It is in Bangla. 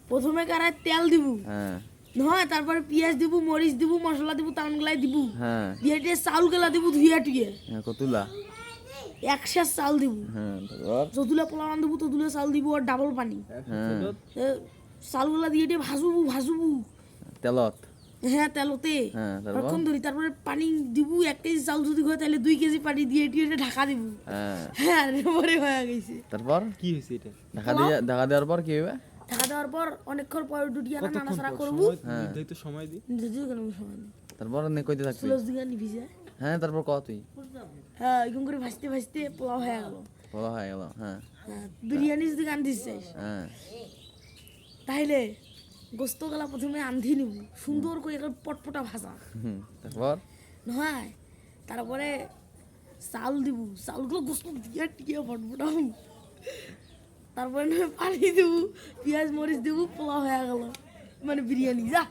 প্রথমে কড়াই তেল দিব, হ্যাঁ নহয় তারপরে পেঁয়াজ দিব, মরিচ দিব, মশলা দিব, তানগুলাই দিব, হ্যাঁ দিয়ে দিয়ে চাউল গেলা দিব ধুয়ে টুয়ে, হ্যাঁ কতুলা 1 সের চাউল দিব, হ্যাঁ তারপর যতুলে পোলাও দিব ততুলে চাউল দিব আর ডাবল পানি, হ্যাঁ চাউলগুলা দিয়ে দিয়ে ভাজবো তেলত হ্যাঁ তেলতে হ্যাঁ তারপর অনেকক্ষণ ধরি, তারপরে পানি দিব, 1 কেজি চাউল যদি হয় তাহলে 2 কেজি পানি দিয়ে দিয়ে ঢাকা দিব। হ্যাঁ হ্যাঁ পরে হয়ে গেছে। তারপর কি হয়েছে এটা? ঢাকা দেওয়ার পর কি হবে? ঢাকা দেওয়ার পর অনেকক্ষণ পর ডুটিয়া নাড়াচাড়া করবো। নির্ধারিত সময় দিই। তারপর কইতে থাকবি? চুলোস দিকে নিভি যায়। হ্যাঁ তারপর ক তুই? হ্যাঁ এরকম করে ভাজতে ভাজতে পোলাও হয়ে গেল। বলা হয়ে গেল। হ্যাঁ হ্যাঁ বিরিয়ানি যদি আনতে চাইস হ্যাঁ তাহলে গোস্ত গলা প্রথমে আন্ধি নিব, সুন্দর করে একটা পটপটা ভাজা, তারপর নহয় তারপরে চাউল দিব, চাউলগুলো গোস্ত দিয়ে টিকিয়ে পটপটাম, তারপরে পানি দিব, পেঁয়াজ মরিচ দিব, পোলাও হয়ে গেল, মানে বিরিয়ানি যা।